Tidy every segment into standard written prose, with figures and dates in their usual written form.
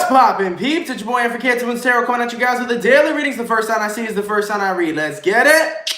What's poppin', peeps? It's your boy for CancerMoonsTarot coming at you guys with the daily readings. The first sign I see is the first sign I read. Let's get it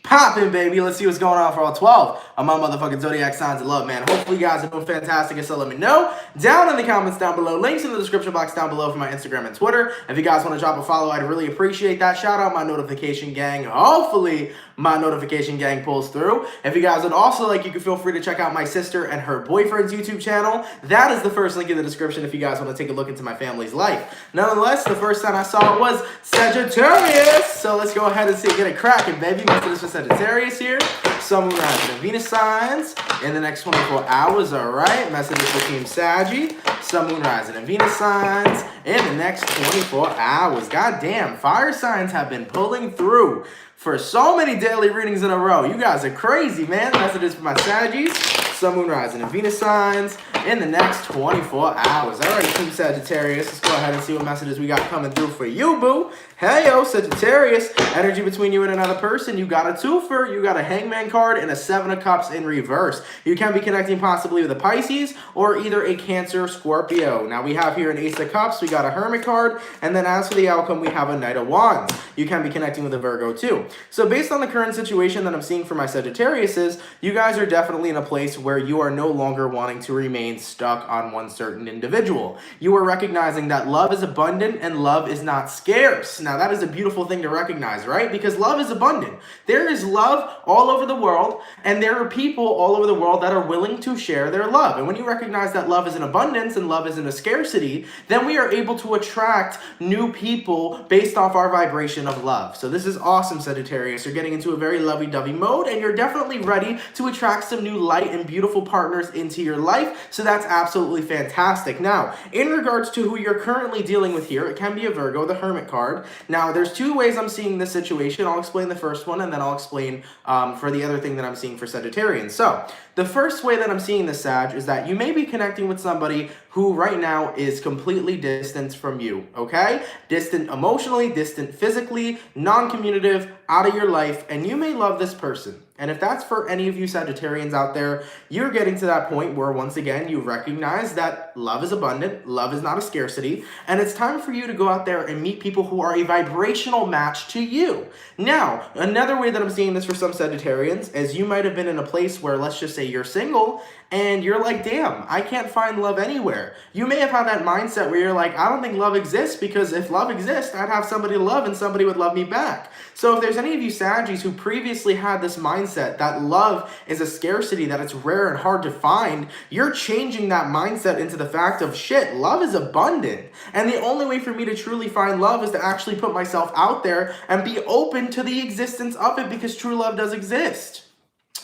poppin', baby. Let's see what's going on for all 12 of my motherfucking zodiac signs of love, man. Hopefully you guys are doing fantastic, so let me know down in the comments down below. Links in the description box down below for my Instagram and Twitter. If you guys want to drop a follow, I'd really appreciate that. Shout out my notification gang. Hopefully my notification gang pulls through. If you guys would also like, you can feel free to check out my sister and her boyfriend's YouTube channel. That is the first link in the description if you guys want to take a look into my family's life. Nonetheless, the first sign I saw was Sagittarius. So let's go ahead and see, get it cracking, baby. Messages for Sagittarius here. Sun, Moon, Rising, and Venus signs in the next 24 hours. All right. Messages for Team Saggy. Sun, Moon, Rising, and Venus signs in the next 24 hours. God damn, fire signs have been pulling through for so many daily readings in a row. You guys are crazy, man. Messages for my Saggies, Sun, Moon, Rising, and Venus signs in the next 24 hours. All right, Team Sagittarius, let's go ahead and see what messages we got coming through for you, boo. Hey, yo, Sagittarius, energy between you and another person. You got a twofer, you got a Hangman card, and a Seven of Cups in reverse. You can be connecting possibly with a Pisces or either a Cancer Scorpio. Now, we have here an Ace of Cups, we got a Hermit card, and then as for the outcome, we have a Knight of Wands. You can be connecting with a Virgo, too. So based on the current situation that I'm seeing for my Sagittariuses, you guys are definitely in a place where you are no longer wanting to remain stuck on one certain individual. You are recognizing that love is abundant and love is not scarce. Now, that is a beautiful thing to recognize, right? Because love is abundant. There is love all over the world, and there are people all over the world that are willing to share their love. And when you recognize that love is in abundance and love is in a scarcity, then we are able to attract new people based off our vibration of love. So this is awesome, Sagittarius. You're getting into a very lovey-dovey mode, and you're definitely ready to attract some new light and beautiful partners into your life. So that's absolutely fantastic. Now, in regards to who you're currently dealing with here, it can be a Virgo, the Hermit card. Now, there's two ways I'm seeing this situation. I'll explain the first one, and then I'll explain for the other thing that I'm seeing for Sagittarians. So, the first way that I'm seeing this, Sag, is that you may be connecting with somebody who right now is completely distant from you, okay? Distant emotionally, distant physically, non-communicative, out of your life, and you may love this person. And if that's for any of you Sagittarians out there, you're getting to that point where, once again, you recognize that love is abundant, love is not a scarcity, and it's time for you to go out there and meet people who are a vibrational match to you. Now, another way that I'm seeing this for some Sagittarians is you might have been in a place where, let's just say you're single, and you're like, damn, I can't find love anywhere. You may have had that mindset where you're like, I don't think love exists, because if love exists, I'd have somebody to love and somebody would love me back. So if there's any of you Saggies who previously had this mindset that love is a scarcity, that it's rare and hard to find, you're changing that mindset into the fact of, shit, love is abundant. And the only way for me to truly find love is to actually put myself out there and be open to the existence of it, because true love does exist.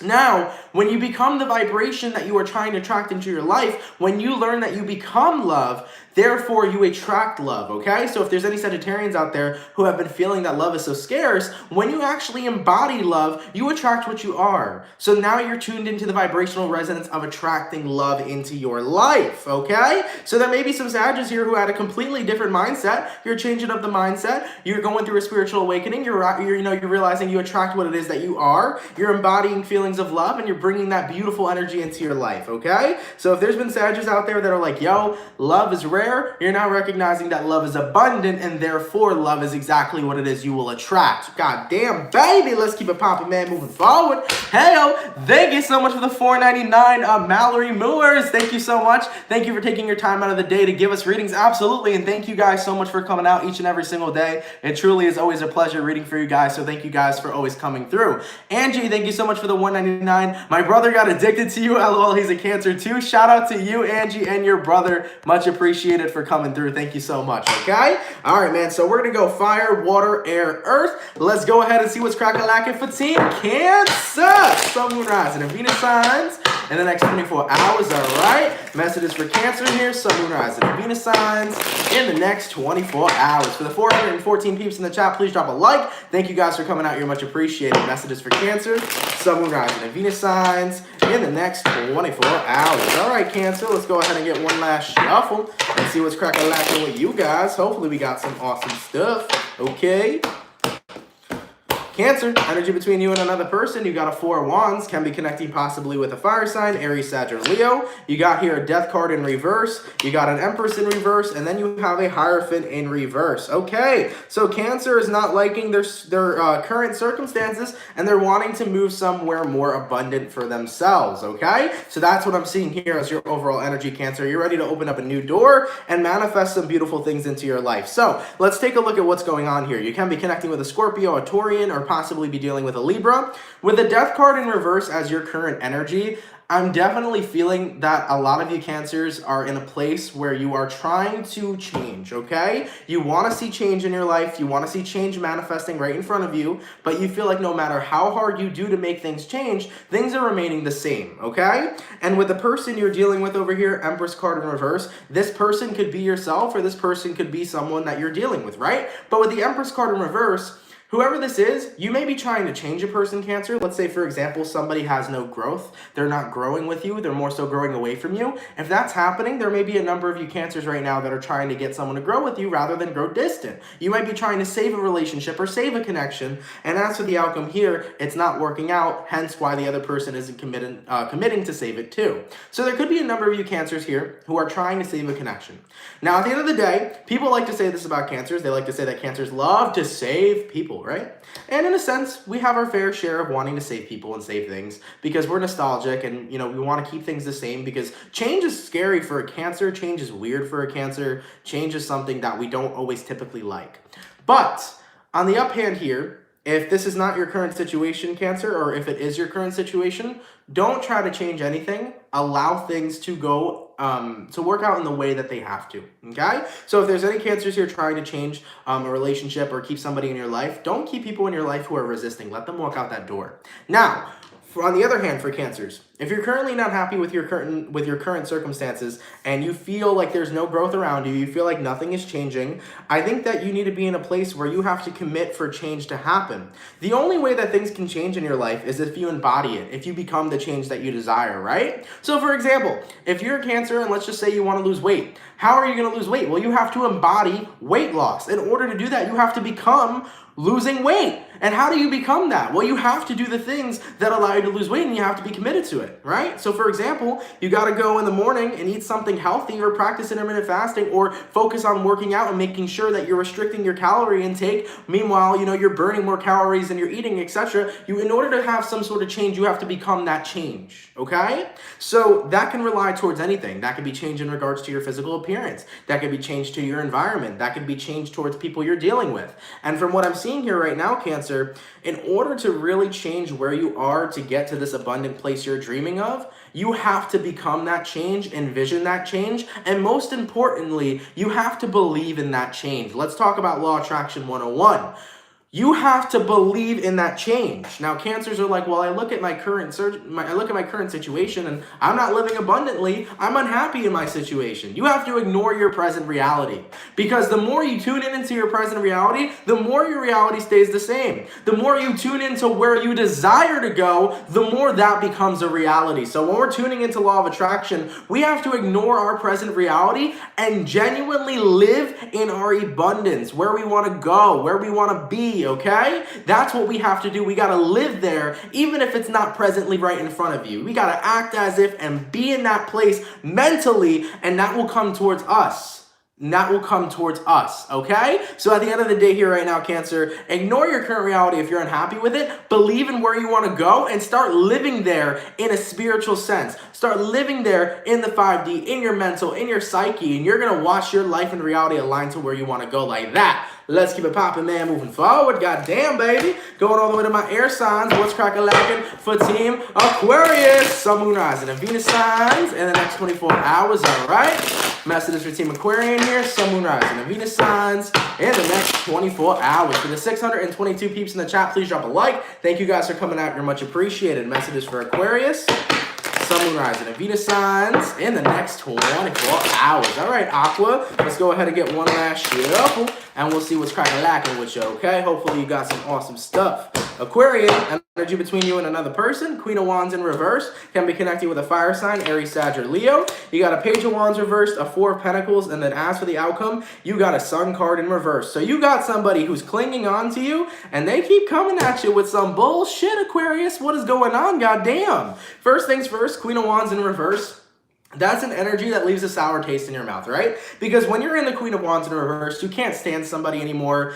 Now, when you become the vibration that you are trying to attract into your life, when you learn that you become love, therefore you attract love, okay? So if there's any Sagittarians out there who have been feeling that love is so scarce, when you actually embody love, you attract what you are. So now you're tuned into the vibrational resonance of attracting love into your life, okay? So there may be some Sagittarians here who had a completely different mindset. You're changing up the mindset. You're going through a spiritual awakening. You're realizing you attract what it is that you are. You're embodying feelings of love, and you're bringing that beautiful energy into your life, okay? So if there's been Sagittarians out there that are like, yo, love is rare, you're now recognizing that love is abundant, and therefore love is exactly what it is you will attract. God damn, baby, let's keep it popping, man, moving forward. Hey, yo, thank you so much for the $4.99, Mallory Moores. Thank you so much. Thank you for taking your time out of the day to give us readings, absolutely, and thank you guys so much for coming out each and every single day. It truly is always a pleasure reading for you guys, so thank you guys for always coming through. Angie, thank you so much for the $1.99. My brother got addicted to you. LOL, he's a Cancer too. Shout out to you, Angie, and your brother. Much appreciated for coming through. Thank you so much, okay? All right, man, so we're going to go fire, water, air, earth. Let's go ahead and see what's crackalacking for Team Cancer. Sun, Moon, Rising, and Venus signs in the next 24 hours, all right? Messages for Cancer here, Sun, Moon, Rising, and Venus signs in the next 24 hours. For the 414 peeps in the chat, please drop a like. Thank you guys for coming out. You're much appreciated. Messages for Cancer, Sun, Moon, Rising, and Venus signs in the next 24 hours. All right, Cancer, let's go ahead and get one last shuffle and see what's crackalacking with you guys. Hopefully we got some awesome stuff, okay? Cancer, energy between you and another person. You got a Four of Wands, can be connecting possibly with a fire sign, Aries, Sag, or Leo. You got here a Death card in reverse. You got an Empress in reverse, and then you have a Hierophant in reverse. Okay, so Cancer is not liking their current circumstances, and they're wanting to move somewhere more abundant for themselves. Okay, so that's what I'm seeing here as your overall energy, Cancer. You're ready to open up a new door and manifest some beautiful things into your life. So let's take a look at what's going on here. You can be connecting with a Scorpio, a Taurian, or possibly be dealing with a Libra. With the Death card in reverse as your current energy, I'm definitely feeling that a lot of you Cancers are in a place where you are trying to change, okay? You want to see change in your life. You want to see change manifesting right in front of you, but you feel like no matter how hard you do to make things change, things are remaining the same, okay? And with the person you're dealing with over here, Empress card in reverse, this person could be yourself or this person could be someone that you're dealing with, right? But with the Empress card in reverse, whoever this is, you may be trying to change a person, Cancer. Let's say, for example, somebody has no growth. They're not growing with you. They're more so growing away from you. If that's happening, there may be a number of you Cancers right now that are trying to get someone to grow with you rather than grow distant. You might be trying to save a relationship or save a connection. And as for the outcome here, it's not working out, hence why the other person isn't committing to save it too. So there could be a number of you Cancers here who are trying to save a connection. Now, at the end of the day, people like to say this about Cancers. They like to say that Cancers love to save people, right? And in a sense, we have our fair share of wanting to save people and save things because we're nostalgic and, you know, we want to keep things the same because change is scary for a Cancer. Change is weird for a Cancer. Change is something that we don't always typically like. But on the uphand here, if this is not your current situation, Cancer, or if it is your current situation, don't try to change anything. Allow things to go to work out in the way that they have to, okay? So if there's any Cancers here trying to change a relationship or keep somebody in your life, don't keep people in your life who are resisting. Let them walk out that door. Now, on the other hand, for Cancers, if you're currently not happy with your current circumstances and you feel like there's no growth around you, you feel like nothing is changing, I think that you need to be in a place where you have to commit for change to happen. The only way that things can change in your life is if you embody it, if you become the change that you desire, right? So for example, if you're a Cancer and let's just say you want to lose weight, how are you going to lose weight? Well, you have to embody weight loss. In order to do that, you have to become losing weight. And how do you become that? Well, you have to do the things that allow you to lose weight and you have to be committed to it, right? So for example, you got to go in the morning and eat something healthy or practice intermittent fasting or focus on working out and making sure that you're restricting your calorie intake. Meanwhile, you know, you're burning more calories than you're eating, etc. In order to have some sort of change, you have to become that change, okay? So that can rely towards anything. That could be change in regards to your physical appearance. That could be change to your environment. That could be change towards people you're dealing with. And from what I'm seeing here right now, Cancer, in order to really change where you are to get to this abundant place you're dreaming of, you have to become that change, envision that change, and most importantly, you have to believe in that change. Let's talk about Law of Attraction 101. You have to believe in that change. Now, Cancers are like, well, I look at my current situation and I'm not living abundantly. I'm unhappy in my situation. You have to ignore your present reality because the more you tune into your present reality, the more your reality stays the same. The more you tune into where you desire to go, the more that becomes a reality. So when we're tuning into Law of Attraction, we have to ignore our present reality and genuinely live in our abundance, where we want to go, where we want to be. Okay? That's what we have to do. We got to live there, even if it's not presently right in front of you. We got to act as if and be in that place mentally, and that will come towards us. And that will come towards us, okay? So at the end of the day here right now, Cancer, ignore your current reality if you're unhappy with it. Believe in where you want to go and start living there in a spiritual sense. Start living there in the 5D, in your mental, in your psyche, and you're going to watch your life and reality align to where you want to go like that. Let's keep it popping, man, moving forward. Goddamn, baby. Going all the way to my air signs. What's crack-a-lackin' for Team Aquarius? Sun, Moon, Rising, and Venus signs in the next 24 hours, all right? Messages for Team Aquarian here. Sun, Moon, Rising, and Venus signs in the next 24 hours. For the 622 peeps in the chat, please drop a like. Thank you guys for coming out. You're much appreciated. Messages for Aquarius. Sun, Moon, Rising, and Venus signs in the next 24 hours. All right, Aqua, let's go ahead and get one last shuffle, and we'll see what's cracking lacking with you, okay? Hopefully you got some awesome stuff. Aquarian. Energy between you and another person. Queen of Wands in reverse can be connecting with a fire sign, Aries, Sag, or Leo. You got a Page of Wands reversed, a Four of Pentacles, and then as for the outcome, you got a Sun card in reverse. So you got somebody who's clinging on to you, and they keep coming at you with some bullshit, Aquarius. What is going on? Goddamn. First things first, Queen of Wands in reverse. That's an energy that leaves a sour taste in your mouth, right? Because when you're in the Queen of Wands in reverse, you can't stand somebody anymore.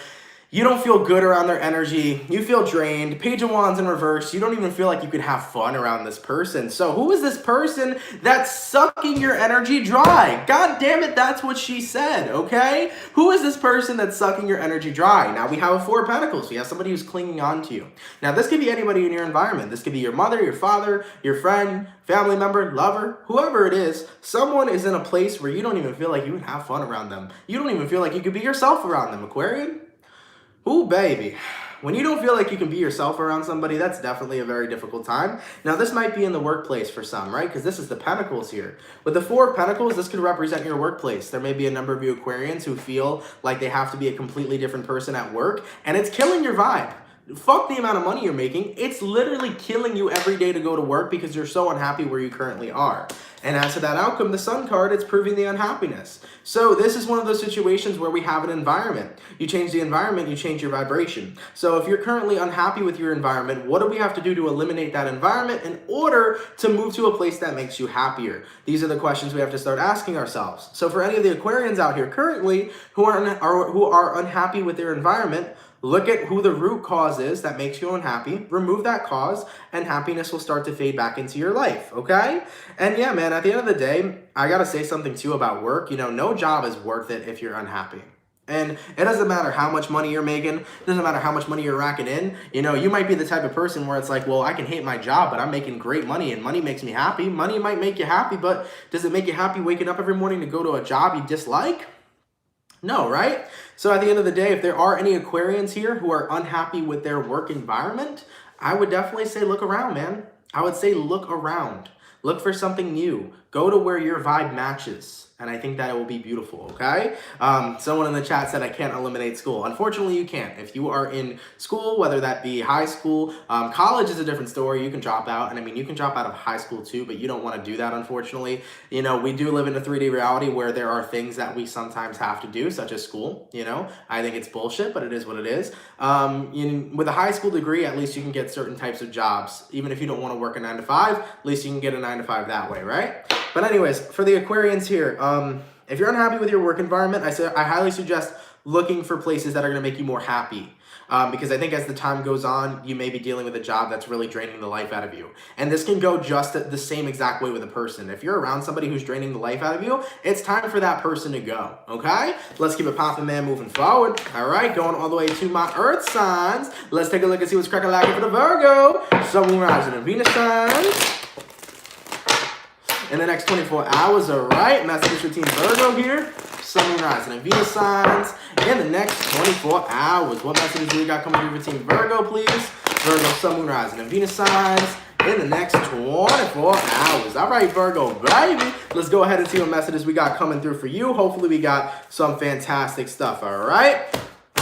You don't feel good around their energy. You feel drained. Page of Wands in reverse. You don't even feel like you could have fun around this person. So who is this person that's sucking your energy dry? God damn it, that's what she said, okay? Who is this person that's sucking your energy dry? Now we have a Four of Pentacles. We have somebody who's clinging on to you. Now this could be anybody in your environment. This could be your mother, your father, your friend, family member, lover, whoever it is. Someone is in a place where you don't even feel like you can have fun around them. You don't even feel like you could be yourself around them, Aquarian. Ooh, baby. When you don't feel like you can be yourself around somebody, that's definitely a very difficult time. Now, this might be in the workplace for some, right? Because this is the Pentacles here. With the Four of Pentacles, this could represent your workplace. There may be a number of you Aquarians who feel like they have to be a completely different person at work, and it's killing your vibe. Fuck the amount of money you're making. It's literally killing you every day to go to work because you're so unhappy where you currently are. And as to that outcome, the Sun card, it's proving the unhappiness. So this is one of those situations where we have an environment. You change the environment, you change your vibration. So if you're currently unhappy with your environment, what do we have to do to eliminate that environment in order to move to a place that makes you happier? These are the questions we have to start asking ourselves. So for any of the Aquarians out here currently who are unhappy with their environment, look at who the root cause is that makes you unhappy, remove that cause, and happiness will start to fade back into your life, okay? And yeah, man, at the end of the day, I gotta say something too about work. You know, no job is worth it if you're unhappy. And it doesn't matter how much money you're making, it doesn't matter how much money you're racking in. You know, you might be the type of person where it's like, well, I can hate my job, but I'm making great money and money makes me happy. Money might make you happy, but does it make you happy waking up every morning to go to a job you dislike? No, right? So at the end of the day, if there are any Aquarians here who are unhappy with their work environment, I would definitely say look around, man. I would say look around. Look for something new. Go to where your vibe matches. And I think that it will be beautiful, okay? Someone in the chat said I can't eliminate school. Unfortunately, you can't. If you are in school, whether that be high school, college is a different story. You can drop out. And I mean, you can drop out of high school too, but you don't want to do that, unfortunately. You know, we do live in a 3D reality where there are things that we sometimes have to do, such as school, you know? I think it's bullshit, but it is what it is. With a high school degree, at least you can get certain types of jobs. Even if you don't want to work a 9-to-5, at least you can get a 9-to-5 that way, right? But anyways, for the Aquarians here, if you're unhappy with your work environment, I highly suggest looking for places that are going to make you more happy. Because I think as the time goes on, you may be dealing with a job that's really draining the life out of you. And this can go just the same exact way with a person. If you're around somebody who's draining the life out of you, it's time for that person to go, okay? Let's keep it popping, man, moving forward. All right, going all the way to my Earth signs. Let's take a look and see what's cracking lacking for the Virgo. Sun, Moon, Rising, and Venus signs. In the next 24 hours, all right? Message for Team Virgo here. Sun, Moon, Rising, and Venus signs. In the next 24 hours, what messages do we got coming through for Team Virgo, please? Virgo, Sun, Moon, Rising, and Venus signs. In the next 24 hours. All right, Virgo, baby. Let's go ahead and see what messages we got coming through for you. Hopefully, we got some fantastic stuff, all right?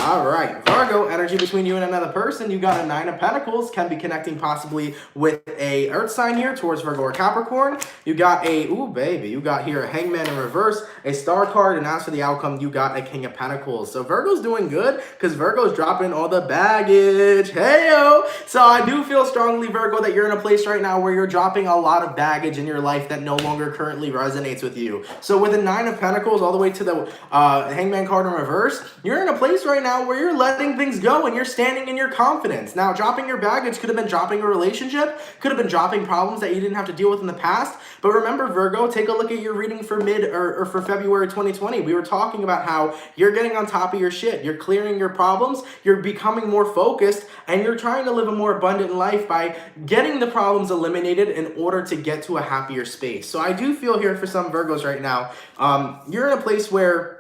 All right, Virgo, energy between you and another person. You got a Nine of Pentacles, can be connecting possibly with a Earth sign here towards Virgo or Capricorn. You got a, ooh, baby, you got here a Hangman in reverse, a Star card, and as for the outcome, you got a King of Pentacles. So Virgo's doing good because Virgo's dropping all the baggage. Hey-o! So I do feel strongly, Virgo, that you're in a place right now where you're dropping a lot of baggage in your life that no longer currently resonates with you. So with the Nine of Pentacles all the way to the Hangman card in reverse, you're in a place right now where you're letting things go and you're standing in your confidence. Now, dropping your baggage could have been dropping a relationship, could have been dropping problems that you didn't have to deal with in the past. But remember, Virgo, take a look at your reading for for February 2020. We were talking about how you're getting on top of your shit. You're clearing your problems. You're becoming more focused and you're trying to live a more abundant life by getting the problems eliminated in order to get to a happier space. So I do feel here for some Virgos right now, you're in a place where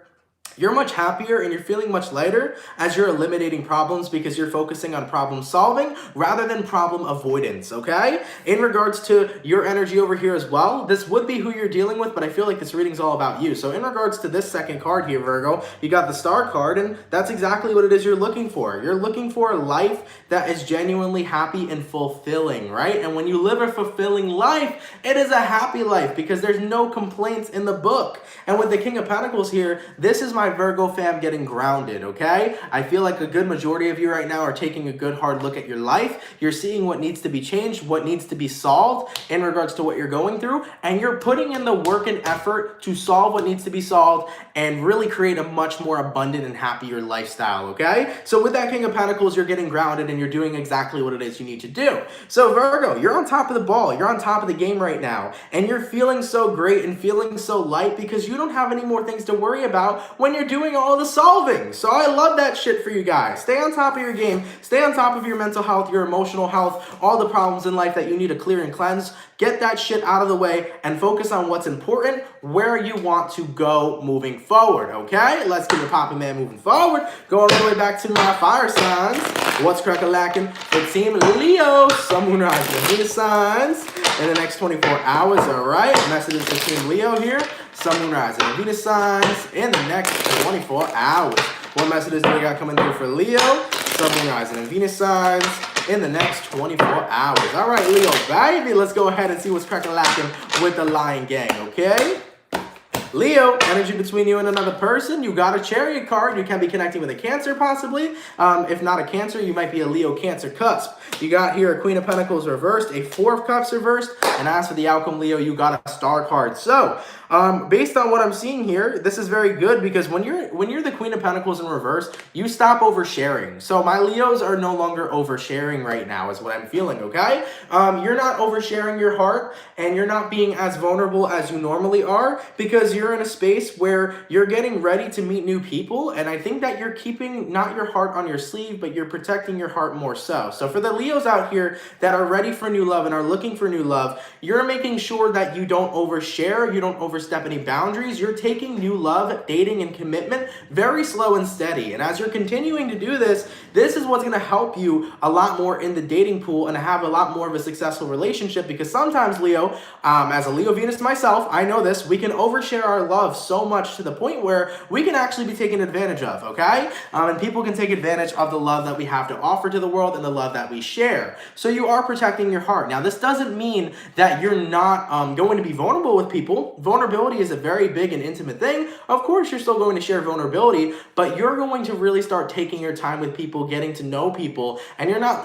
you're much happier and you're feeling much lighter as you're eliminating problems because you're focusing on problem solving rather than problem avoidance, okay? In regards to your energy over here as well, this would be who you're dealing with, but I feel like this reading's all about you. So in regards to this second card here, Virgo, you got the Star card, and that's exactly what it is you're looking for. You're looking for a life that is genuinely happy and fulfilling, right? And when you live a fulfilling life, it is a happy life because there's no complaints in the book. And with the King of Pentacles here, this is my Virgo fam getting grounded, okay? I feel like a good majority of you right now are taking a good hard look at your life. You're seeing what needs to be changed, what needs to be solved in regards to what you're going through, and you're putting in the work and effort to solve what needs to be solved and really create a much more abundant and happier lifestyle, okay? So with that King of Pentacles, you're getting grounded and you're doing exactly what it is you need to do. So Virgo, you're on top of the ball. You're on top of the game right now, and you're feeling so great and feeling so light because you don't have any more things to worry about when you're doing all the solving. So I love that shit for you guys. Stay on top of your game. Stay on top of your mental health, your emotional health, all the problems in life that you need to clear and cleanse. Get that shit out of the way and focus on what's important, where you want to go moving forward, okay? Let's keep it popping, man, moving forward. Going all the way back to my fire signs. What's crack-a-lackin' for Team Leo? Sun, Moon, Rising, and Venus signs in the next 24 hours, all right? Messages for Team Leo here. Sun, Moon, Rising, and Venus signs in the next 24 hours. What messages do we got coming through for Leo? Sun, Moon, Rising, and Venus signs in the next 24 hours. All right, Leo, baby, let's go ahead and see what's crack-a-lackin' with the Lion Gang, okay? Leo, energy between you and another person. You got a Chariot card. You can be connecting with a Cancer, possibly. If not a Cancer, you might be a Leo Cancer cusp. You got here a Queen of Pentacles reversed, a Four of Cups reversed, and as for the outcome, Leo, you got a Star card. So, based on what I'm seeing here, this is very good because when you're the Queen of Pentacles in reverse, you stop oversharing. So my Leos are no longer oversharing right now, is what I'm feeling, okay? You're not oversharing your heart, and you're not being as vulnerable as you normally are because you're in a space where you're getting ready to meet new people, and I think that you're keeping not your heart on your sleeve, but you're protecting your heart more so. So for the Leos out here that are ready for new love and are looking for new love, you're making sure that you don't overshare, you don't overstep any boundaries. You're taking new love, dating, and commitment very slow and steady. And as you're continuing to do this, this is what's going to help you a lot more in the dating pool and have a lot more of a successful relationship because sometimes, Leo, as a Leo Venus myself, I know this, we can overshare our love so much to the point where we can actually be taken advantage of, okay? And people can take advantage of the love that we have to offer to the world and the love that we share. So you are protecting your heart. Now, this doesn't mean that you're not going to be vulnerable with people. Vulnerability is a very big and intimate thing. Of course, you're still going to share vulnerability, but you're going to really start taking your time with people, getting to know people, and you're not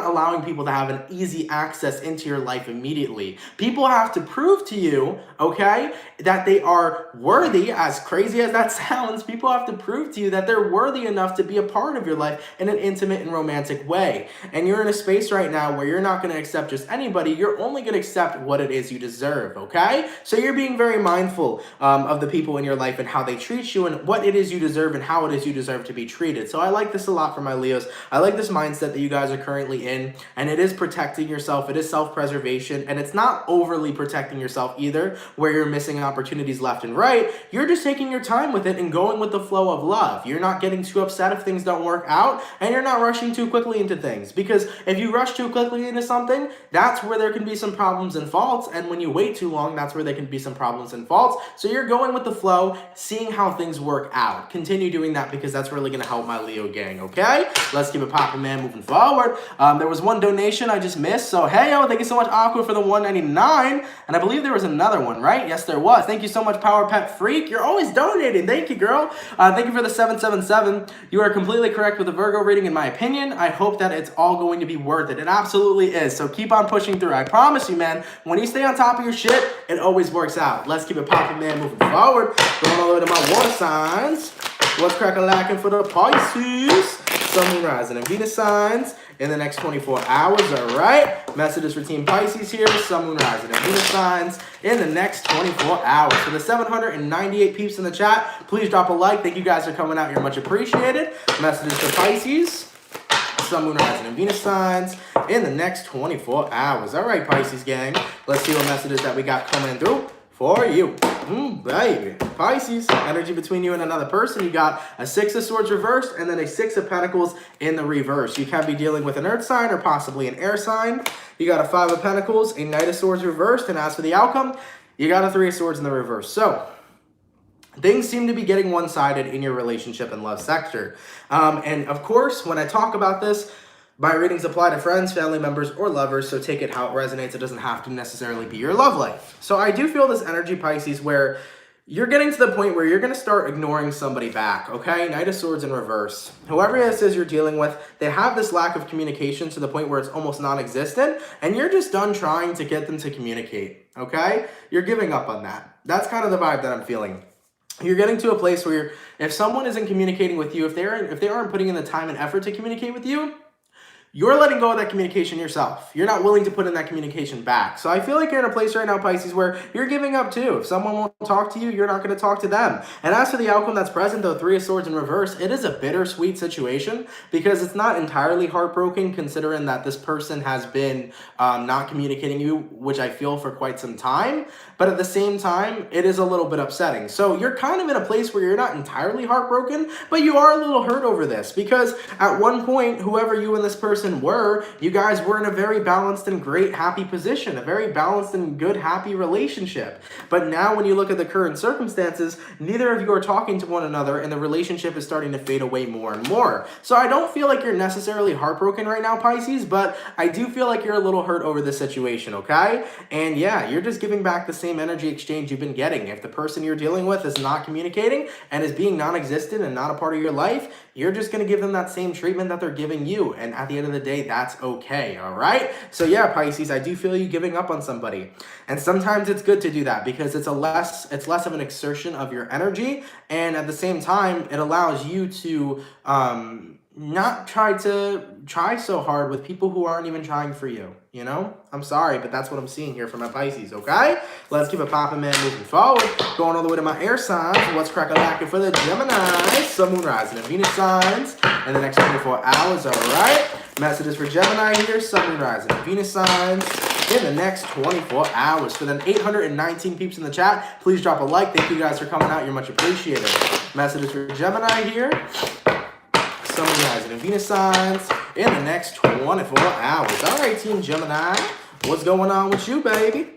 allowing people to have an easy access into your life immediately. People have to prove to you, okay, that they are worthy. As crazy as that sounds, people have to prove to you that they're worthy enough to be a part of your life in an intimate and romantic way. And you're in a space right now where you're not going to accept just anybody. You're only going to accept what it is you deserve, okay? So you're being very mindful of the people in your life and how they treat you and what it is you deserve and how it is you deserve to be treated. So I like this a lot for my Leos. I like this mindset that you guys are currently in, and it is protecting yourself. It is self-preservation, and it's not overly protecting yourself either, where you're missing opportunities left and right. You're just taking your time with it and going with the flow of love. You're not getting too upset if things don't work out, and you're not rushing too quickly into things, because if you rush too quickly into something, that's where there can be some problems and faults, and when you wait too long, that's where there can be some problems and faults. So you're going with the flow, seeing how things work out. Continue doing that because that's really going to help my Leo gang, okay? Let's keep it popping, man, moving forward. There was one donation I just missed, so hey, yo, thank you so much, Aqua, for the $1.99, and I believe there was another one, right? Yes, there was. Thank you so much, Power Pet Freak. You're always donating. Thank you, girl. Thank you for the 777. You are completely correct with the Virgo reading, in my opinion. I hope that it's all going to be worth it. It absolutely is, so keep on pushing through. I promise you, man, when you stay on top of your shit, it always works out. Let's keep it popping, man, moving forward. Going all the way to my water signs. What's crack-a-lackin' for the Pisces? Sun, Moon, Rising, and Venus signs in the next 24 hours, all right? Messages for Team Pisces here. Sun, Moon, Rising, and Venus signs in the next 24 hours. For the 798 peeps in the chat, please drop a like. Thank you guys for coming out. You're much appreciated. Messages for Pisces. Sun, Moon, Rising, and Venus signs in the next 24 hours. All right, Pisces gang. Let's see what messages that we got coming through for you. Baby. Pisces, energy between you and another person. You got a 6 of Swords reversed and then a 6 of Pentacles in the reverse. You can be dealing with an earth sign or possibly an air sign. You got a 5 of Pentacles, a Knight of Swords reversed, and as for the outcome, you got a 3 of Swords in the reverse. So, things seem to be getting one-sided in your relationship and love sector. And of course, when I talk about this, my readings apply to friends, family members, or lovers, so take it how it resonates. It doesn't have to necessarily be your love life. So I do feel this energy, Pisces, where you're getting to the point where you're going to start ignoring somebody back, okay? Knight of Swords in reverse. Whoever this is you're dealing with, they have this lack of communication to the point where it's almost non-existent, and you're just done trying to get them to communicate, okay? You're giving up on that. That's kind of the vibe that I'm feeling. You're getting to a place where if someone isn't communicating with you, if they aren't putting in the time and effort to communicate with you, you're letting go of that communication yourself. You're not willing to put in that communication back. So I feel like you're in a place right now, Pisces, where you're giving up too. If someone won't talk to you, you're not going to talk to them. And as for the outcome that's present, though, 3 of Swords in reverse, it is a bittersweet situation because it's not entirely heartbroken considering that this person has been not communicating you, which I feel for quite some time. But at the same time, it is a little bit upsetting. So you're kind of in a place where you're not entirely heartbroken, but you are a little hurt over this because at one point, whoever you and this person were, you guys were in a very balanced and great, happy position, a very balanced and good, happy relationship. But now when you look at the current circumstances, neither of you are talking to one another and the relationship is starting to fade away more and more. So I don't feel like you're necessarily heartbroken right now, Pisces, but I do feel like you're a little hurt over the situation, okay? And yeah, you're just giving back the same energy exchange you've been getting. If the person you're dealing with is not communicating and is being non-existent and not a part of your life, you're just going to give them that same treatment that they're giving you. And at the end of the day, that's okay, all right? So yeah, Pisces, I do feel you giving up on somebody. And sometimes it's good to do that because it's less of an exertion of your energy. And at the same time, it allows you to not try so hard with people who aren't even trying for you, you know? I'm sorry, but that's what I'm seeing here from my Pisces, okay? Let's keep it popping, man, moving forward. Going all the way to my air signs. What's crackalacking for the Gemini? Sun, Moon, Rising, and Venus signs in the next 24 hours, all right? Messages for Gemini here, Sun, Moon, Rising, and Venus signs in the next 24 hours. For them 819 peeps in the chat, please drop a like. Thank you guys for coming out. You're much appreciated. Messages for Gemini here. Sun, Moon, Rising, and Venus signs in the next 24 hours. All right, Team Gemini, what's going on with you, baby?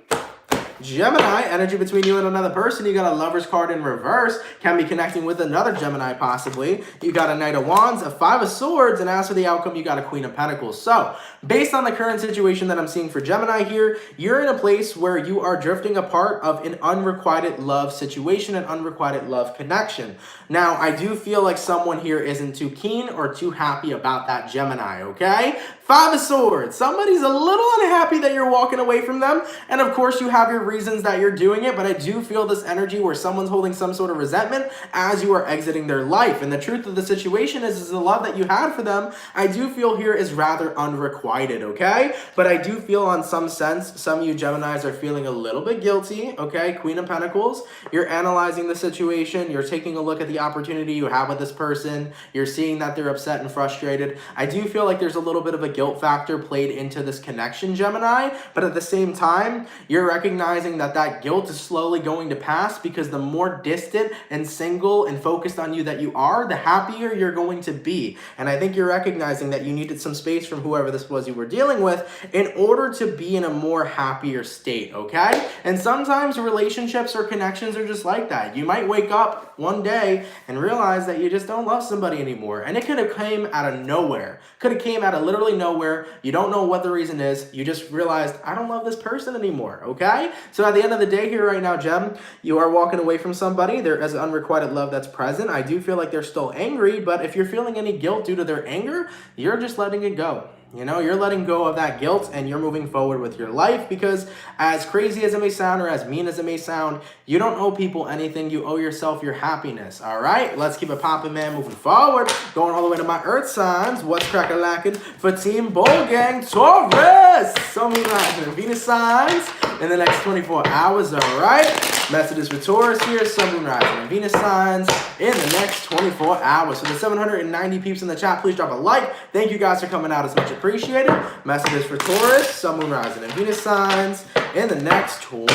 Gemini, energy between you and another person. You got a Lover's card in reverse. Can be connecting with another Gemini, possibly. You got a Knight of Wands, a 5 of Swords, and as for the outcome, you got a Queen of Pentacles. So, based on the current situation that I'm seeing for Gemini here, you're in a place where you are drifting apart of an unrequited love situation, an unrequited love connection. Now, I do feel like someone here isn't too keen or too happy about that Gemini, okay? 5 of Swords. Somebody's a little unhappy that you're walking away from them. And of course, you have your reasons that you're doing it, but I do feel this energy where someone's holding some sort of resentment as you are exiting their life. And the truth of the situation is the love that you had for them, I do feel here is rather unrequited, okay? But I do feel on some sense, some of you Geminis are feeling a little bit guilty, okay? Queen of Pentacles. You're analyzing the situation. You're taking a look at the opportunity you have with this person. You're seeing that they're upset and frustrated. I do feel like there's a little bit of a guilt factor played into this connection, Gemini, but at the same time, you're recognizing that that guilt is slowly going to pass because the more distant and single and focused on you that you are, the happier you're going to be. And I think you're recognizing that you needed some space from whoever this was you were dealing with in order to be in a more happier state, okay? And sometimes relationships or connections are just like that. You might wake up one day and realize that you just don't love somebody anymore. And it could have came out of nowhere. Could have came out of literally nowhere. You don't know what the reason is. You just realized, I don't love this person anymore, okay? So at the end of the day here right now, Gem, you are walking away from somebody. There is unrequited love that's present. I do feel like they're still angry, but if you're feeling any guilt due to their anger, you're just letting it go. You know, you're letting go of that guilt and you're moving forward with your life because as crazy as it may sound or as mean as it may sound, you don't owe people anything. You owe yourself your happiness, all right? Let's keep it popping, man, moving forward. Going all the way to my earth signs. What's crack-a-lacking for Team Bull Gang Taurus? Sun, Moon, Rising, and Venus signs in the next 24 hours, all right? Messages for Taurus here. Sun, Moon, Rising, and Venus signs in the next 24 hours. So the 790 peeps in the chat, please drop a like. Thank you guys for coming out. It's much appreciated. Messages for Taurus, Sun, Moon, Rising, and Venus signs in the next 24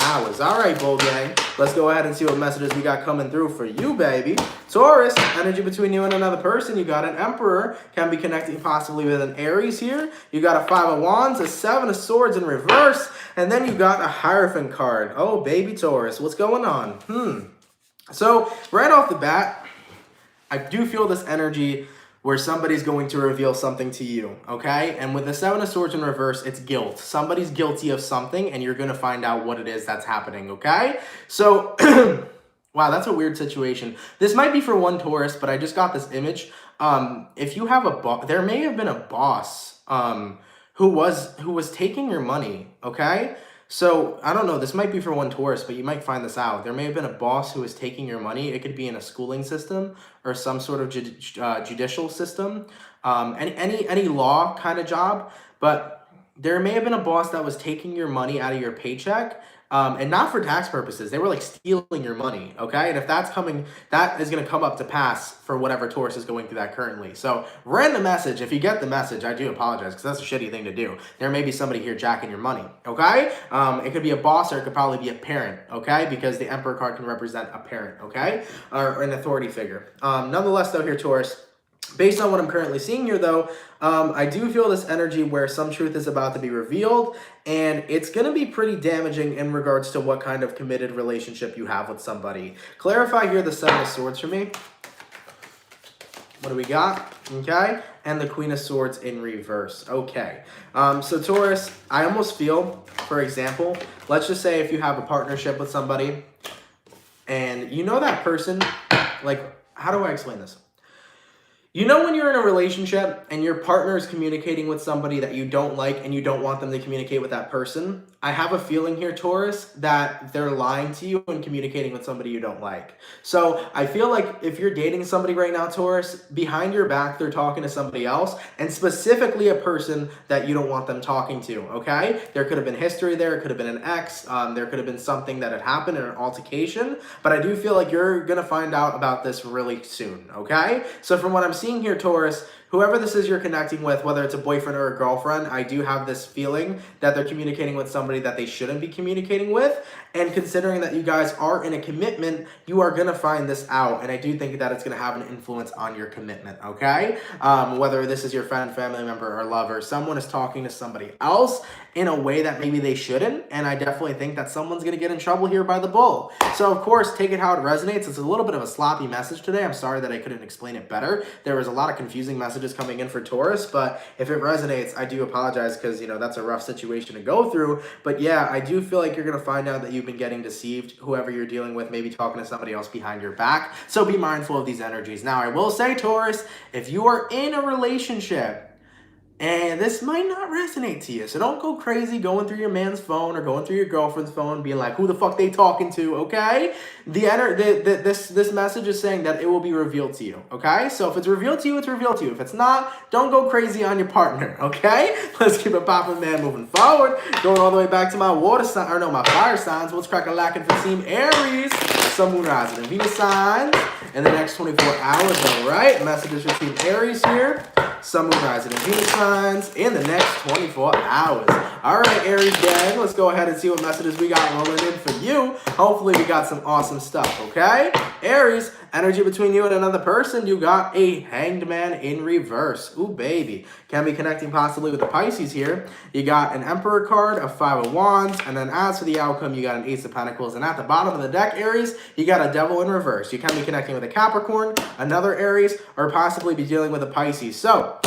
hours. All right, Bull Gang. Let's go ahead and see what messages we got coming through for you, baby. Taurus, energy between you and another person. You got an Emperor. Can be connecting possibly with an Aries here. You got a 5 of Wands, a 7 of Swords in reverse. And then you got a Hierophant card. Oh, baby Taurus. What's going on? So, right off the bat, I do feel this energy where somebody's going to reveal something to you, okay? And with the 7 of Swords in reverse, it's guilt. Somebody's guilty of something, and you're going to find out what it is that's happening, okay? So, wow, that's a weird situation. This might be for one Taurus, but I just got this image. If you have a boss, there may have been a boss who was taking your money, okay? So, I don't know, this might be for one Taurus, but you might find this out. There may have been a boss who was taking your money. It could be in a schooling system or some sort of judicial system, any law kind of job. But there may have been a boss that was taking your money out of your paycheck, and not for tax purposes. They were like stealing your money, okay? And if that's coming, that is going to come up to pass for whatever Taurus is going through that currently. So, random message. If you get the message, I do apologize because that's a shitty thing to do. There may be somebody here jacking your money, okay? It could be a boss or it could probably be a parent, okay? Because the Emperor card can represent a parent, okay? Or an authority figure. Nonetheless, though, here, Taurus, based on what I'm currently seeing here, though, I do feel this energy where some truth is about to be revealed, and it's going to be pretty damaging in regards to what kind of committed relationship you have with somebody. Clarify here the 7 of Swords for me. What do we got? Okay, and the Queen of Swords in reverse. Okay, so Taurus, I almost feel, for example, let's just say if you have a partnership with somebody, and you know that person, like, how do I explain this? You know when you're in a relationship and your partner is communicating with somebody that you don't like and you don't want them to communicate with that person? I have a feeling here, Taurus, that they're lying to you and communicating with somebody you don't like. So I feel like if you're dating somebody right now, Taurus, behind your back, they're talking to somebody else, and specifically a person that you don't want them talking to, okay? There could have been history there. It could have been an ex. There could have been something that had happened in an altercation. But I do feel like you're going to find out about this really soon, okay? So from what I'm seeing here, Taurus, whoever this is you're connecting with, whether it's a boyfriend or a girlfriend, I do have this feeling that they're communicating with somebody that they shouldn't be communicating with. And considering that you guys are in a commitment, you are going to find this out. And I do think that it's going to have an influence on your commitment, okay? Whether this is your friend, family member, or lover, someone is talking to somebody else in a way that maybe they shouldn't. And I definitely think that someone's going to get in trouble here by the bull. So, of course, take it how it resonates. It's a little bit of a sloppy message today. I'm sorry that I couldn't explain it better. There was a lot of confusing messages coming in for Taurus, but if it resonates, I do apologize because, you know, that's a rough situation to go through. But yeah, I do feel like you're going to find out that you've been getting deceived, whoever you're dealing with, maybe talking to somebody else behind your back. So be mindful of these energies. Now, I will say, Taurus, if you are in a relationship, and this might not resonate to you, so don't go crazy going through your man's phone or going through your girlfriend's phone being like, who the fuck they talking to, okay? This message is saying that it will be revealed to you, okay? So if it's revealed to you, it's revealed to you. If it's not, don't go crazy on your partner, okay? Let's keep it popping, man, moving forward. Going all the way back to my water sign, or no, my fire signs. What's cracking, lacking for Team Aries? Sun, Moon, Rising, and Venus signs in the next 24 hours, all right? Messages for Team Aries here. Sun, Moon, Rising, and Venus signs in the next 24 hours. All right, Aries gang, let's go ahead and see what messages we got rolling in for you. Hopefully we got some awesome stuff, okay? Aries, energy between you and another person, you got a Hanged Man in reverse. Ooh, baby. Can be connecting possibly with the Pisces here. You got an Emperor card, a 5 of Wands, and then as for the outcome, you got an Ace of Pentacles. And at the bottom of the deck, Aries, you got a Devil in reverse. You can be connecting with a Capricorn, another Aries, or possibly be dealing with a Pisces. So,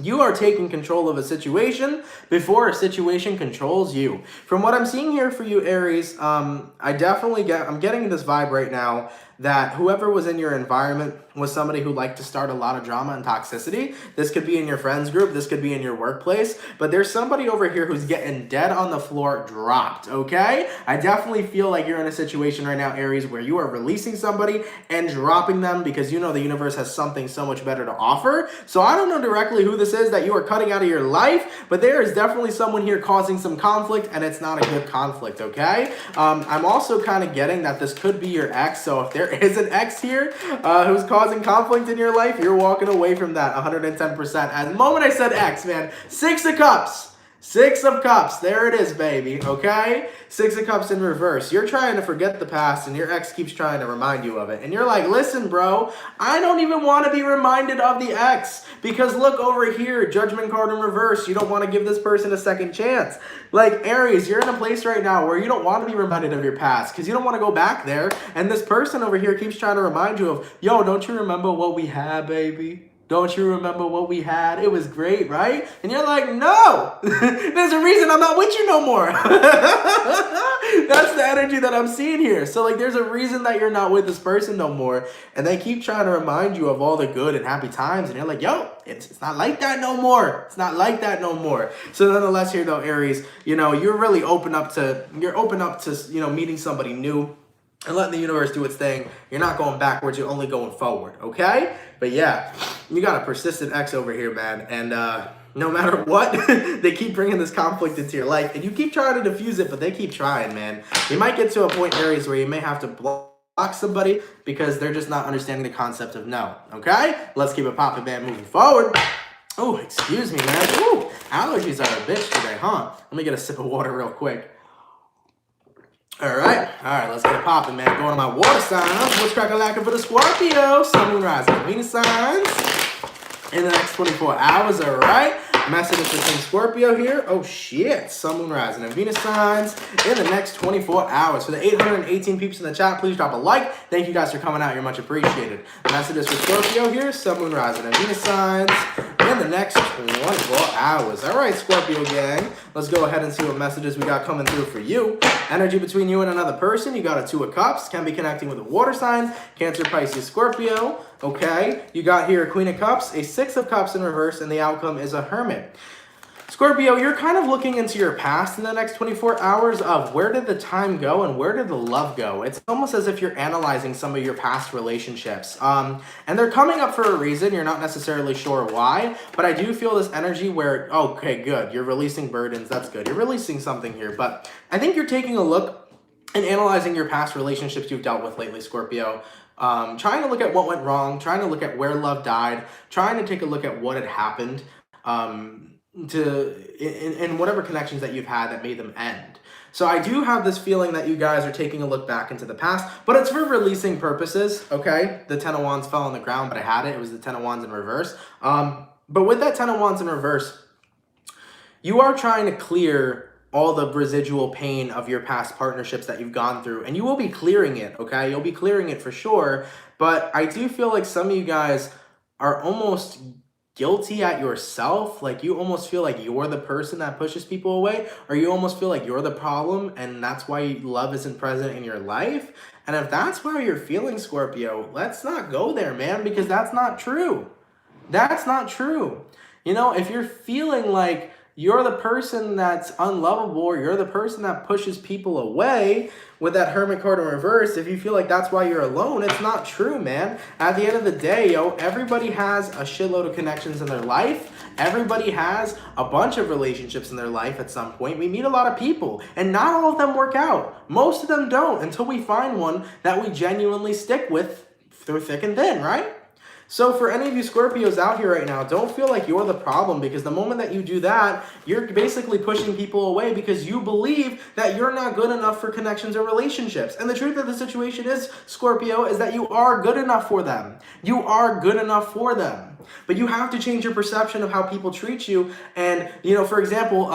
you are taking control of a situation before a situation controls you. From what I'm seeing here for you, Aries, I'm getting this vibe right now that whoever was in your environment was somebody who liked to start a lot of drama and toxicity. This could be in your friends group, this could be in your workplace, but there's somebody over here who's getting dead on the floor dropped, okay? I definitely feel like you're in a situation right now, Aries, where you are releasing somebody and dropping them because you know the universe has something so much better to offer. So I don't know directly who this is that you are cutting out of your life, but there is definitely someone here causing some conflict, and it's not a good conflict, okay? I'm also kind of getting that this could be your ex, so if there is an ex here who's causing conflict in your life, you're walking away from that 110%. At the moment I said ex, man, 6 of Cups. Six of Cups, there it is, baby, okay? Six of Cups in reverse. You're trying to forget the past, and your ex keeps trying to remind you of it. And you're like, listen, bro, I don't even want to be reminded of the ex. Because look over here, Judgment card in reverse. You don't want to give this person a second chance. Like, Aries, you're in a place right now where you don't want to be reminded of your past because you don't want to go back there. And this person over here keeps trying to remind you of, yo, don't you remember what we had, baby? Don't you remember what we had? It was great, right? And you're like, no, there's a reason I'm not with you no more. That's the energy that I'm seeing here. So like, there's a reason that you're not with this person no more. And they keep trying to remind you of all the good and happy times. And you're like, yo, it's not like that no more. It's not like that no more. So nonetheless here though, Aries, you know, you're really open up to, you know, meeting somebody new. And letting the universe do its thing. You're not going backwards, you're only going forward, okay? But yeah, you got a persistent ex over here, man. And no matter what, they keep bringing this conflict into your life. And you keep trying to diffuse it, but they keep trying, man. You might get to a point, Aries, where you may have to block somebody because they're just not understanding the concept of no, okay? Let's keep it popping, man, moving forward. Oh, excuse me, man. Ooh, allergies are a bitch today, huh? Let me get a sip of water real quick. All right, let's get it popping, man. Going to my water signs. What's crack-a-lackin' for the Scorpio? Sun, Moon, Rising, Venus signs in the next 24 hours, all right? Messages between Scorpio here. Oh, shit. Sun, Moon, Rising, and Venus signs in the next 24 hours. For the 818 peeps in the chat, please drop a like. Thank you guys for coming out. You're much appreciated. Messages for Scorpio here. Sun, Moon, Rising, and Venus signs in the next 24 hours. All right, Scorpio gang. Let's go ahead and see what messages we got coming through for you. Energy between you and another person. You got a Two of Cups. Can be connecting with a water sign. Cancer, Pisces, Scorpio. Okay. You got here a Queen of Cups, a Six of Cups in reverse, and the outcome is a Hermit. Scorpio, you're kind of looking into your past in the next 24 hours of where did the time go and where did the love go? It's almost as if you're analyzing some of your past relationships. And they're coming up for a reason. You're not necessarily sure why, but I do feel this energy where, okay, good. You're releasing burdens. That's good. You're releasing something here, but I think you're taking a look and analyzing your past relationships you've dealt with lately, Scorpio. Trying to look at what went wrong, trying to look at where love died, trying to take a look at what had happened, in whatever connections that you've had that made them end. So I do have this feeling that you guys are taking a look back into the past, but it's for releasing purposes, okay? The Ten of Wands fell on the ground, but I had it. It was the Ten of Wands in reverse. But with that Ten of Wands in reverse, you are trying to clear all the residual pain of your past partnerships that you've gone through, and you will be clearing it, okay? You'll be clearing it for sure, but I do feel like some of you guys are almost guilty at yourself. Like you almost feel like you're the person that pushes people away, or you almost feel like you're the problem and that's why love isn't present in your life. And if that's why you're feeling, Scorpio, let's not go there, man, because that's not true. That's not true. You know, if you're feeling like you're the person that's unlovable, or you're the person that pushes people away with that Hermit card in reverse, if you feel like that's why you're alone, it's not true, man. At the end of the day, yo, everybody has a shitload of connections in their life. Everybody has a bunch of relationships in their life at some point. We meet a lot of people, and not all of them work out. Most of them don't, until we find one that we genuinely stick with through thick and thin, right? So for any of you Scorpios out here right now, don't feel like you're the problem, because the moment that you do that, you're basically pushing people away because you believe that you're not good enough for connections or relationships. And the truth of the situation is, Scorpio, is that you are good enough for them. You are good enough for them. But you have to change your perception of how people treat you. And, you know, for example,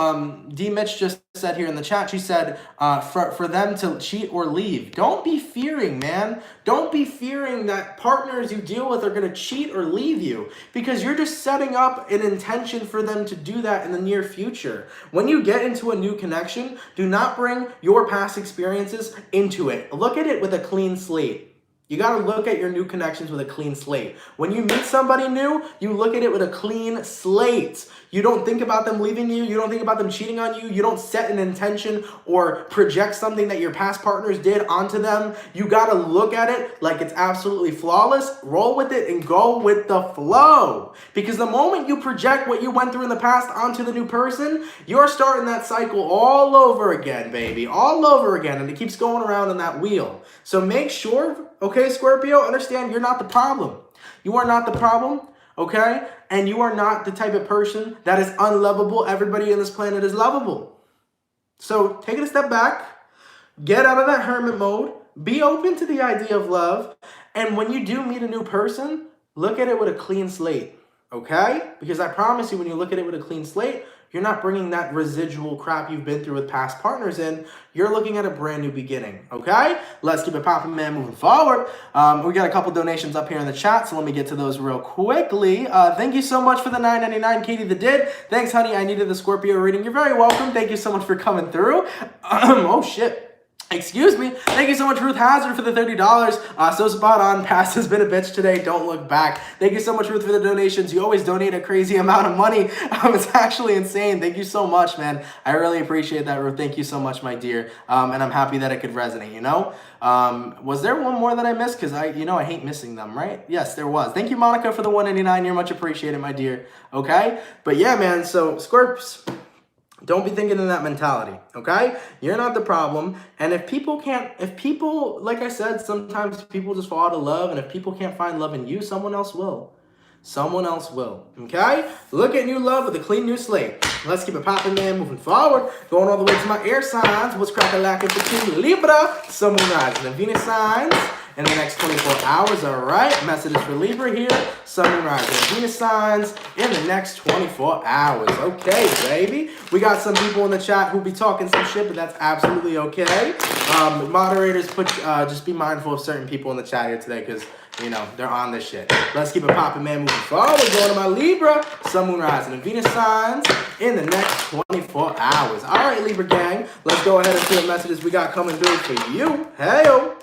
D. Mitch just said here in the chat, she said, for them to cheat or leave. Don't be fearing, man. Don't be fearing that partners you deal with are going to cheat or leave you, because you're just setting up an intention for them to do that in the near future. When you get into a new connection, do not bring your past experiences into it. Look at it with a clean slate. You got to look at your new connections with a clean slate. When you meet somebody new, you look at it with a clean slate. You don't think about them leaving you. You don't think about them cheating on you. You don't set an intention or project something that your past partners did onto them. You got to look at it like it's absolutely flawless, roll with it, and go with the flow. Because the moment you project what you went through in the past onto the new person, you're starting that cycle all over again, baby. All over again. And it keeps going around in that wheel. So make sure, okay, Scorpio, understand you're not the problem. You are not the problem. okay? And you are not the type of person that is unlovable. Everybody on this planet is lovable. So take it a step back, get out of that hermit mode, be open to the idea of love, and when you do meet a new person, look at it with a clean slate, okay? Because I promise you, when you look at it with a clean slate, you're not bringing that residual crap you've been through with past partners in. You're looking at a brand new beginning, okay? Let's keep it popping, man, moving forward. We got a couple donations up here in the chat, so let me get to those real quickly. Thank you so much for the $9.99, Katie the Did. Thanks, honey. I needed the Scorpio reading. You're very welcome. Thank you so much for coming through. Oh, shit. Excuse me. Thank you so much, Ruth Hazard, for the $30. So spot on. Past has been a bitch today. Don't look back. Thank you so much, Ruth, for the donations. You always donate a crazy amount of money. It's actually insane. Thank you so much, man. I really appreciate that, Ruth. Thank you so much, my dear. And I'm happy that it could resonate, you know? Was there one more that I missed? Because I hate missing them, right? Yes, there was. Thank you, Monica, for the $1.99. You're much appreciated, my dear. Okay? But yeah, man. So, Scorps, don't be thinking in that mentality, okay? You're not the problem. And if people, like I said, sometimes people just fall out of love, and if people can't find love in you, someone else will. Someone else will, okay? Look at new love with a clean new slate. Let's keep it popping, man, moving forward. Going all the way to my air signs. What's crack-a-lackin' between Libra, Sun, Moon, Rising, and Venus signs in the next 24 hours, all right? Messages for Libra here, Sun, Moon, Rising, and Venus signs in the next 24 hours. Okay, baby. We got some people in the chat who'll be talking some shit, but that's absolutely okay. Moderators, just be mindful of certain people in the chat here today, because you know, they're on this shit. Let's keep it popping, man, moving forward. Going to my Libra, Sun, Moon, Rising, and Venus signs in the next 24 hours. All right, Libra gang, let's go ahead and see what messages we got coming through for you. Hey-o.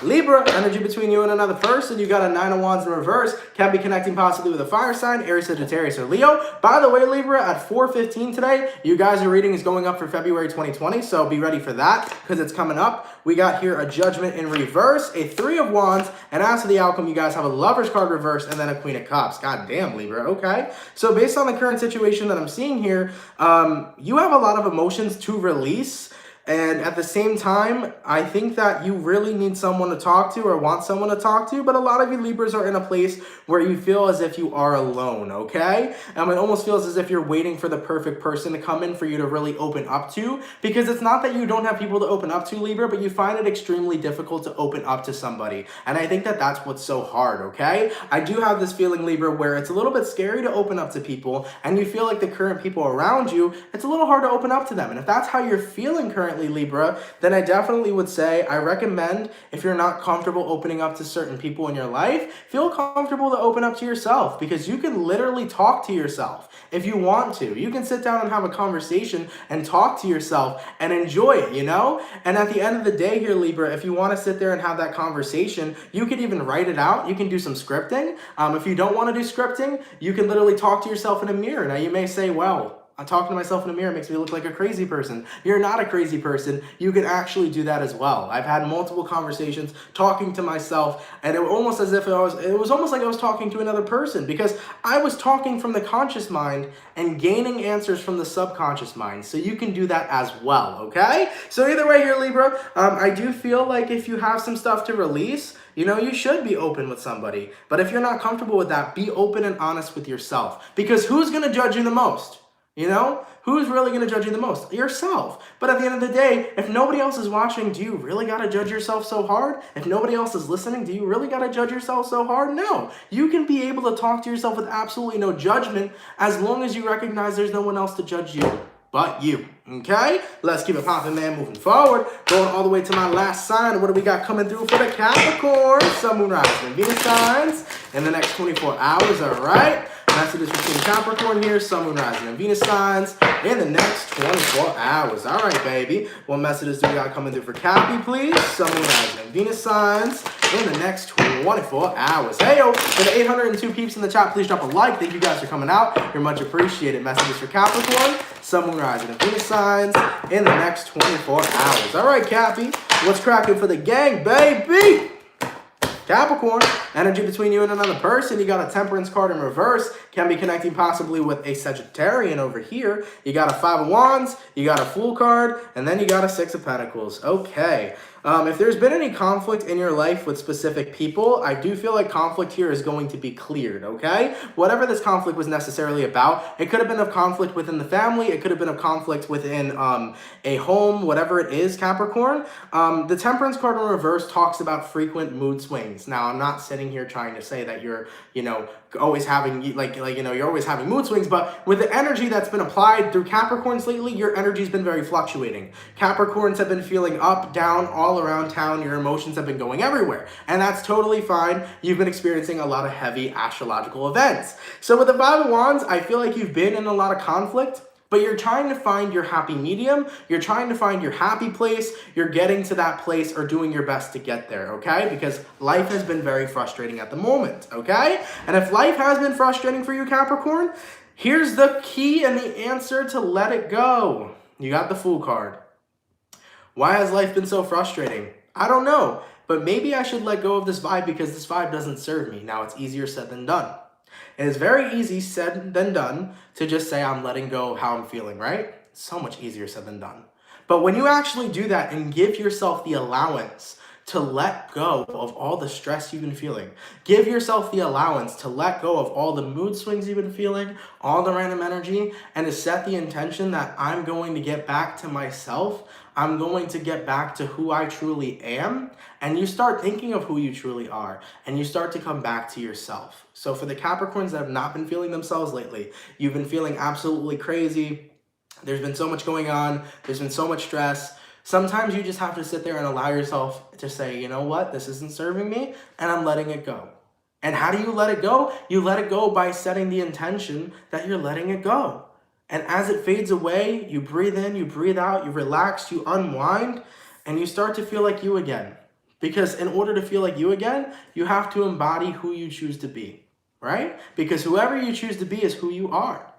Libra, energy between you and another person. You got a 9 of Wands in reverse. Can be connecting possibly with a fire sign, Aries, Sagittarius, or Leo. By the way, Libra, at 4:15 today, you guys' reading is going up for February 2020, so be ready for that because it's coming up. We got here a Judgment in reverse, a 3 of Wands, and as for the outcome, you guys have a Lover's card reverse and then a Queen of Cups. God damn, Libra, okay? So based on the current situation that I'm seeing here, you have a lot of emotions to release. And at the same time, I think that you really need someone to talk to or want someone to talk to, but a lot of you Libras are in a place where you feel as if you are alone, okay? It almost feels as if you're waiting for the perfect person to come in for you to really open up to, because it's not that you don't have people to open up to, Libra, but you find it extremely difficult to open up to somebody. And I think that that's what's so hard, okay? I do have this feeling, Libra, where it's a little bit scary to open up to people, and you feel like the current people around you, it's a little hard to open up to them. And if that's how you're feeling currently, Libra, then I definitely would say I recommend, if you're not comfortable opening up to certain people in your life, feel comfortable to open up to yourself, because you can literally talk to yourself if you want to. You can sit down and have a conversation and talk to yourself and enjoy it, you know? And at the end of the day here, Libra, if you want to sit there and have that conversation, you could even write it out. You can do some scripting. If you don't want to do scripting, you can literally talk to yourself in a mirror. Now, you may say, well, I'm talking to myself in a mirror makes me look like a crazy person. You're not a crazy person. You can actually do that as well. I've had multiple conversations talking to myself, and it was almost as if it was almost like I was talking to another person, because I was talking from the conscious mind and gaining answers from the subconscious mind. So you can do that as well, okay? So either way here, Libra, I do feel like if you have some stuff to release, you know, you should be open with somebody. But if you're not comfortable with that, be open and honest with yourself, because who's going to judge you the most? You know, who's really going to judge you the most? Yourself. But at the end of the day, if nobody else is watching, do you really got to judge yourself so hard? If nobody else is listening, do you really got to judge yourself so hard? No. You can be able to talk to yourself with absolutely no judgment, as long as you recognize there's no one else to judge you but you. Okay? Let's keep it popping, man, moving forward. Going all the way to my last sign. What do we got coming through for the Capricorn? Sun, Moon, Rising, and Venus signs in the next 24 hours, all right? Messages between Capricorn here, Sun, Moon, Rising, and Venus signs in the next 24 hours. All right, baby. What messages do we got coming through for Cappy, please? Sun, Moon, Rising, and Venus signs in the next 24 hours. Hey, yo, for the 802 peeps in the chat, please drop a like. Thank you guys for coming out. You're much appreciated. Messages for Capricorn, Sun, Moon, Rising, and Venus signs in the next 24 hours. All right, Cappy. What's cracking for the gang, baby? Capricorn, energy between you and another person. You got a Temperance card in reverse. Can be connecting possibly with a Sagittarian over here. You got a 5 of Wands, you got a Fool card, and then you got a 6 of Pentacles. Okay. If there's been any conflict in your life with specific people, I do feel like conflict here is going to be cleared, okay? Whatever this conflict was necessarily about, it could have been of conflict within the family, it could have been of conflict within a home, whatever it is, Capricorn. The Temperance card in reverse talks about frequent mood swings. Now, I'm not sitting here trying to say that you're, always having, you're always having mood swings, but with the energy that's been applied through Capricorns lately, your energy's been very fluctuating. Capricorns have been feeling up, down, all around town. Your emotions have been going everywhere, and that's totally fine. You've been experiencing a lot of heavy astrological events. So with the Five of Wands, I feel like you've been in a lot of conflict, but you're trying to find your happy medium. You're trying to find your happy place. You're getting to that place or doing your best to get there, okay? Because life has been very frustrating at the moment, okay? And if life has been frustrating for you, Capricorn, here's the key and the answer to let it go. You got the Fool card. Why has life been so frustrating? I don't know, but maybe I should let go of this vibe because this vibe doesn't serve me. Now, it's easier said than done. It is very easy said than done to just say I'm letting go of how I'm feeling, right? It's so much easier said than done. But when you actually do that and give yourself the allowance to let go of all the stress you've been feeling, give yourself the allowance to let go of all the mood swings you've been feeling, all the random energy, and to set the intention that I'm going to get back to myself. I'm going to get back to who I truly am. And you start thinking of who you truly are, and you start to come back to yourself. So for the Capricorns that have not been feeling themselves lately, you've been feeling absolutely crazy. There's been so much going on. There's been so much stress. Sometimes you just have to sit there and allow yourself to say, you know what, this isn't serving me, and I'm letting it go. And how do you let it go? You let it go by setting the intention that you're letting it go. And as it fades away, you breathe in, you breathe out, you relax, you unwind, and you start to feel like you again. Because in order to feel like you again, you have to embody who you choose to be, right? Because whoever you choose to be is who you are.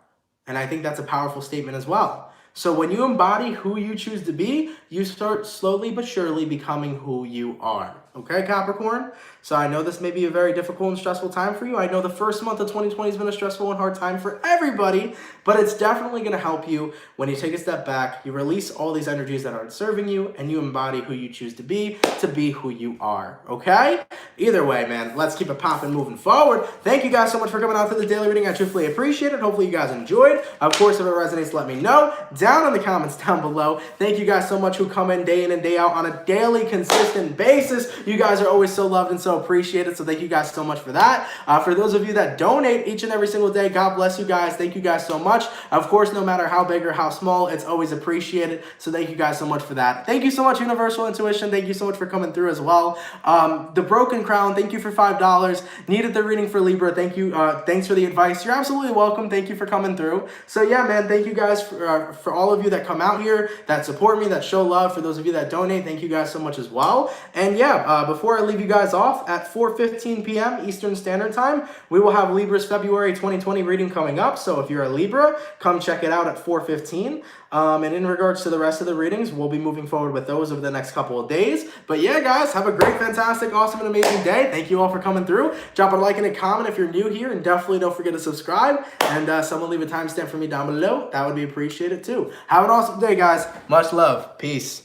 And I think that's a powerful statement as well. So when you embody who you choose to be, you start slowly but surely becoming who you are. Okay, Capricorn? So I know this may be a very difficult and stressful time for you. I know the first month of 2020 has been a stressful and hard time for everybody, but it's definitely going to help you when you take a step back, you release all these energies that aren't serving you, and you embody who you choose to be who you are. Okay? Either way, man, let's keep it popping moving forward. Thank you guys so much for coming out to the daily reading. I truthfully appreciate it. Hopefully you guys enjoyed. Of course, if it resonates, let me know down in the comments down below. Thank you guys so much who come in day and day out on a daily, consistent basis. You guys are always so loved and so appreciated, so thank you guys so much for that. For those of you that donate each and every single day, God bless you guys. Thank you guys so much. Of course, no matter how big or how small, it's always appreciated, so thank you guys so much for that. Thank you so much, Universal Intuition. Thank you so much for coming through as well. The Broken Crown, thank you for $5. Needed the reading for Libra. Thank you. Thanks for the advice. You're absolutely welcome. Thank you for coming through. So yeah, man, thank you guys for all of you that come out here, that support me, that show love. For those of you that donate, thank you guys so much as well. And yeah, before I leave you guys off, at 4:15 p.m. Eastern Standard Time, we will have Libra's February 2020 reading coming up. So if you're a Libra, come check it out at 4:15. And in regards to the rest of the readings, we'll be moving forward with those over the next couple of days. But yeah, guys, have a great, fantastic, awesome, and amazing day. Thank you all for coming through. Drop a like and a comment if you're new here, and definitely don't forget to subscribe. And someone leave a timestamp for me down below. That would be appreciated too. Have an awesome day, guys. Much love. Peace.